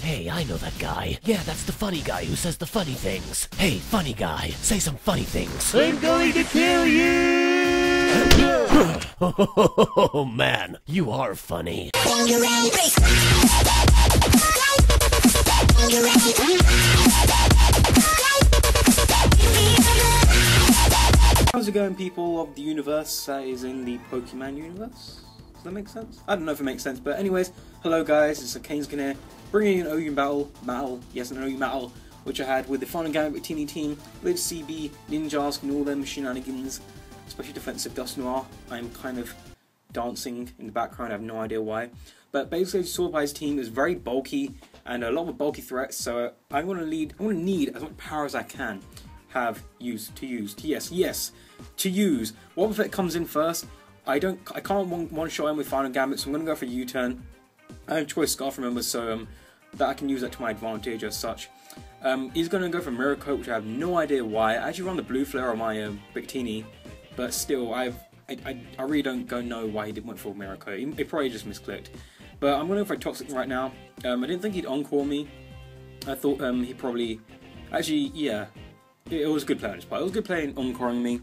Hey, I know that guy. Yeah, that's the funny guy who says the funny things. Hey, funny guy, say some funny things. I'm going to kill you! Oh man, you are funny. How's it going, people of the universe that is in the Pokemon universe? Does that make sense? I don't know if it makes sense, but anyways, hello guys, it's Kaneziken here, bringing in an OU battle, yes, an OU battle, which I had with the Final Game Victini team, with CB, Ninjas, and all their shenanigans, especially defensive Dust Noir. I'm kind of dancing in the background, I have no idea why. But basically, Swordfire's team is very bulky, and a lot of bulky threats, so I'm going to need as much power as I can. To use. What if it comes in first? I can't one shot him with Final Gambit, so I'm gonna go for a U-turn. I have Choice Scarf, remember, so that I can use that to my advantage as such. He's gonna go for Mirror Coat, which I have no idea why. I actually run the Blue Flare on my Victini, but still, I really don't know why he didn't went for Mirror Coat. He probably just misclicked. But I'm gonna go for a Toxic right now. I didn't think he'd Encore me. I thought he probably, actually, yeah. It was a good play on his part. It was a good play in encoring me.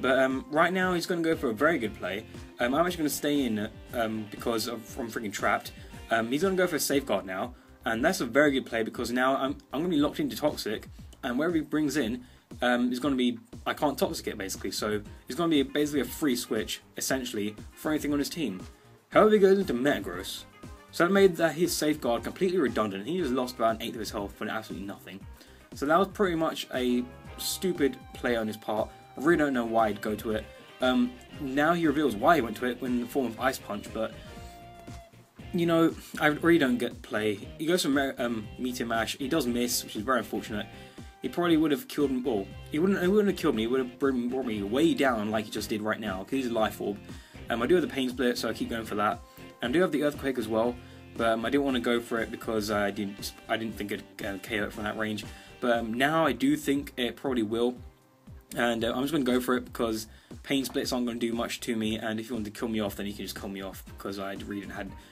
But right now he's going to go for a very good play. I'm actually going to stay in because I'm freaking trapped. He's going to go for a Safeguard now. And that's a very good play because now I'm going to be locked into Toxic. And wherever he brings in, is going to be... I can't Toxic it basically. So it's going to be basically a free switch, essentially, for anything on his team. However, he goes into Metagross. So that made his Safeguard completely redundant. He just lost about an eighth of his health for absolutely nothing. So that was pretty much a stupid play on his part. I really don't know why he'd go to it. Now he reveals why he went to it in the form of Ice Punch, but you know, I really don't get play. He goes for Meteor Mash. He does miss, which is very unfortunate. He probably would have killed me. Well, he wouldn't have killed me. He would have brought me way down like he just did right now. Because he's a Life Orb. I do have the Pain Split, so I keep going for that. And I do have the Earthquake as well, but I didn't want to go for it because I didn't think it'd KO it from that range. But now I do think it probably will, and I'm just going to go for it because Pain Splits aren't going to do much to me, and if you want to kill me off, then you can just kill me off because I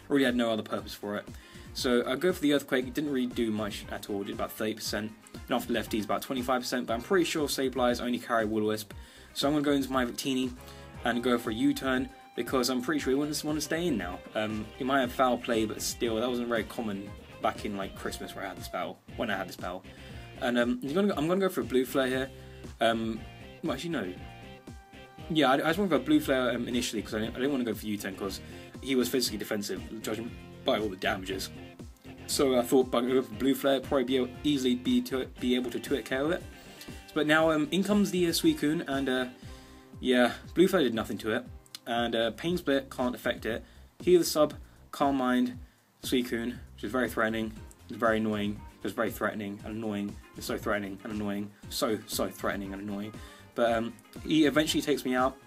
really had no other purpose for it. So I go for the Earthquake. It didn't really do much at all. It did about 30%, and after lefties about 25%. But I'm pretty sure Sableyes only carry Will-O-Wisp, so I'm going to go into my Victini and go for a U-turn because I'm pretty sure he wouldn't want to stay in now. He might have foul play, but still, that wasn't very common back in like Christmas where I had this battle. And I'm gonna go for a Blue Flare here. Well, actually no. Yeah, I just want to go Blue Flare initially because I didn't want to go for U-turn because he was physically defensive, judging by all the damages. So I thought by going for Blue Flare, probably easily be able to 2-hit KO it. But now in comes the Suicune, and yeah, Blue Flare did nothing to it, and Pain Split can't affect it. Heal Sub, Calm Mind, Suicune, which is very threatening, it's very annoying. It was very threatening and annoying. It's so threatening and annoying. So threatening and annoying. But he eventually takes me out.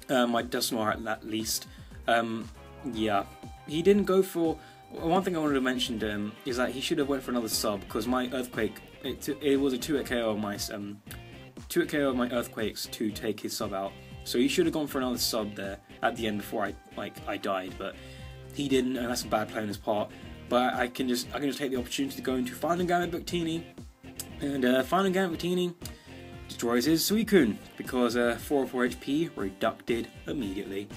My Dust Noir at least. Yeah. He didn't go for... One thing I wanted to mention is that he should have went for another sub because my Earthquake... It was a 2-hit KO of my... 2-hit KO of my Earthquakes to take his sub out. So he should have gone for another sub there at the end before I died. But he didn't, and that's a bad play on his part. But I can just take the opportunity to go into Final Gambit Victini, and Final Gambit Victini destroys his Suicune because 404 HP reducted immediately.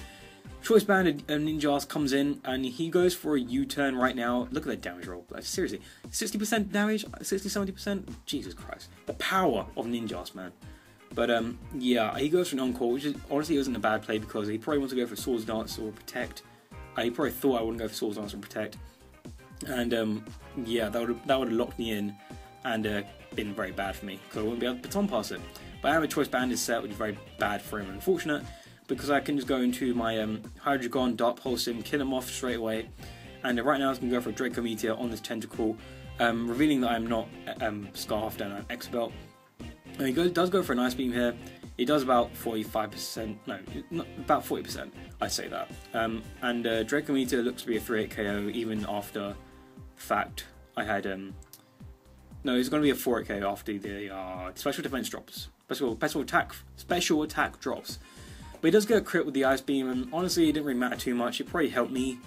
Choice Band Ninjas comes in and he goes for a U-turn right now. Look at that damage roll. Like, seriously, 60% damage, 60-70%. Jesus Christ, the power of Ninjas, man. But yeah, he goes for an Encore, which honestly isn't a bad play because he probably wants to go for Swords Dance or Protect. He probably thought I wouldn't go for Swords Dance or Protect. And yeah, that would have locked me in and been very bad for me because I wouldn't be able to baton pass it. But I have a Choice Banded set, which is very bad for him, unfortunate, because I can just go into my Hydreigon, Dark Pulse him, kill him off straight away. And right now I was going to go for a Draco Meteor on this Tentacle, revealing that I'm not Scarfed and I'm X-Belt. And he does go for an Ice Beam here. He does about 45%, no, not about 40%, I'd say that. And Draco Meteor looks to be a 3-hit KO even after fact I had no, it's going to be a 4-hit KO after the special defense drops, special attack drops. But he does get a crit with the Ice Beam, and honestly it didn't really matter too much. It probably helped me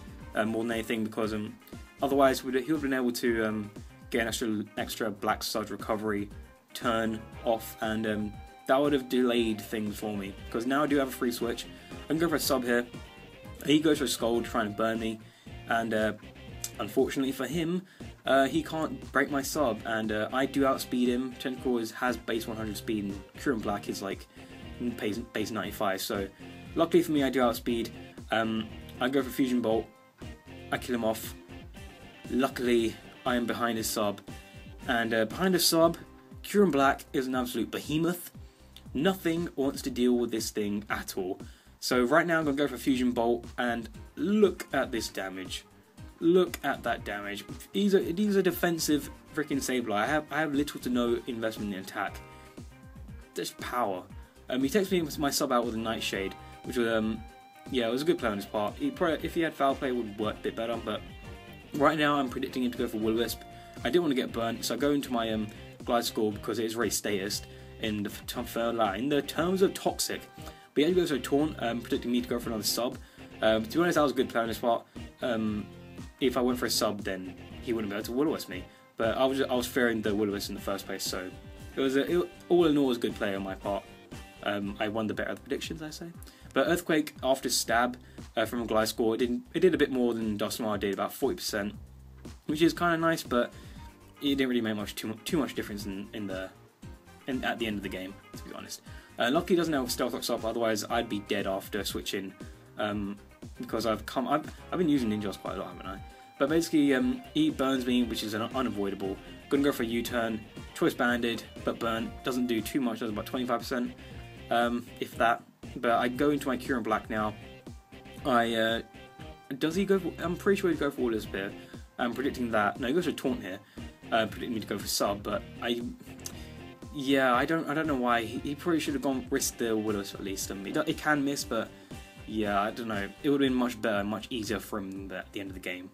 more than anything because Otherwise, he would have been able to get an extra black sludge recovery turn off, and that would have delayed things for me. Because now I do have a free switch. I can go for a sub here. He goes for a Scold trying to burn me, and unfortunately for him, he can't break my sub, and I do outspeed him. Tentacle has base 100 speed, and Kyurem-B is like base 95, so luckily for me I do outspeed. I go for Fusion Bolt, I kill him off. Luckily I am behind his sub, and behind his sub, Kyurem-B is an absolute behemoth. Nothing wants to deal with this thing at all. So right now I'm going to go for Fusion Bolt, and look at this damage. Look at that damage. He's a defensive freaking Sableye. I have little to no investment in attack. Just power. He takes me my sub out with a Nightshade, which was yeah, it was a good play on his part. If he had foul play, it would work a bit better. But right now I'm predicting him to go for Will-O-Wisp. I didn't want to get burnt, so I go into my Glide Score because it is very status in the terms of Toxic. But he goes for a Taunt, predicting me to go for another sub. To be honest, that was a good play on his part. If I went for a sub, then he wouldn't be able to Will-O-Wisp me. But I was fearing the Will-O-Wisp in the first place, so it was all in all was a good play on my part. I won the better of the predictions, I say. But Earthquake, after stab from a Glide Score, it did a bit more than Dustmar did, about 40%, which is kind of nice, but it didn't really make too much difference at the end of the game, to be honest. Luckily, he doesn't have Stealth Rocks up, otherwise I'd be dead after switching. Because I've been using Ninjas quite a lot, haven't I? But basically, he burns me, which is unavoidable. Gonna go for a U-turn, Choice Banded, but burn doesn't do too much. Does about 25%, if that. But I go into my Kyurem-B now. Does he go for? I'm pretty sure he'd go for Will-O-Wisp here. I'm predicting that. No, he goes for Taunt here. Predicting me to go for sub, but yeah, I don't know why. He probably should have risked the Will-O-Wisp at least. It can miss, but yeah, I don't know. It would have been much better, much easier for him at the end of the game.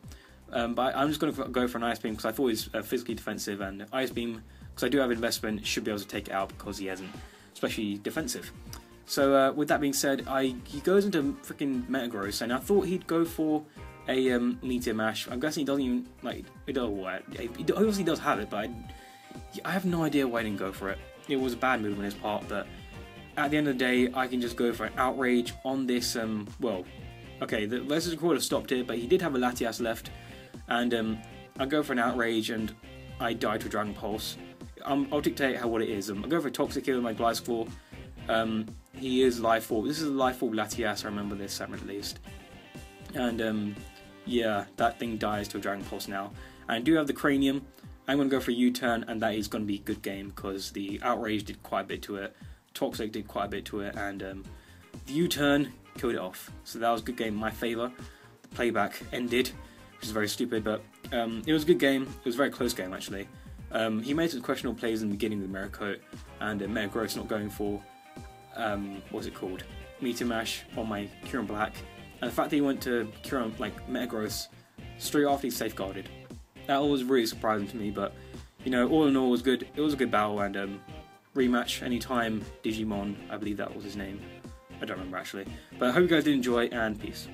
But I'm just going to go for an Ice Beam because I thought he was physically defensive, and Ice Beam, because I do have investment, should be able to take it out because he hasn't, especially defensive. So with that being said, he goes into freaking Metagross, and I thought he'd go for a Meteor Mash. I'm guessing he doesn't even like it. He obviously does have it, but I have no idea why he didn't go for it. It was a bad move on his part, but at the end of the day, I can just go for an Outrage on this. Well, okay, the Versus Record have stopped it, but he did have a Latias left, and I go for an Outrage, and I die to a Dragon Pulse. I'll dictate what it is. I go for a Toxic here with my Gliscor. He is Life Orb. This is a Life Orb Latias. I remember this at least. And yeah, that thing dies to a Dragon Pulse now. And I do have the Cranium. I'm going to go for a U-turn, and that is going to be a good game because the Outrage did quite a bit to it. Toxic did quite a bit to it, and the U-turn killed it off. So that was a good game in my favour. The playback ended, which is very stupid, but it was a good game. It was a very close game, actually. He made some questionable plays in the beginning with Metacoat, and Metagross not going for, what's it called? Meteor Mash on my Kyurem-B. And the fact that he went to Metagross straight after he safeguarded. That was really surprising to me, but, you know, all in all, it was good. It was a good battle, and rematch anytime Digimon, I believe that was his name. I don't remember actually. But I hope you guys did enjoy, and peace.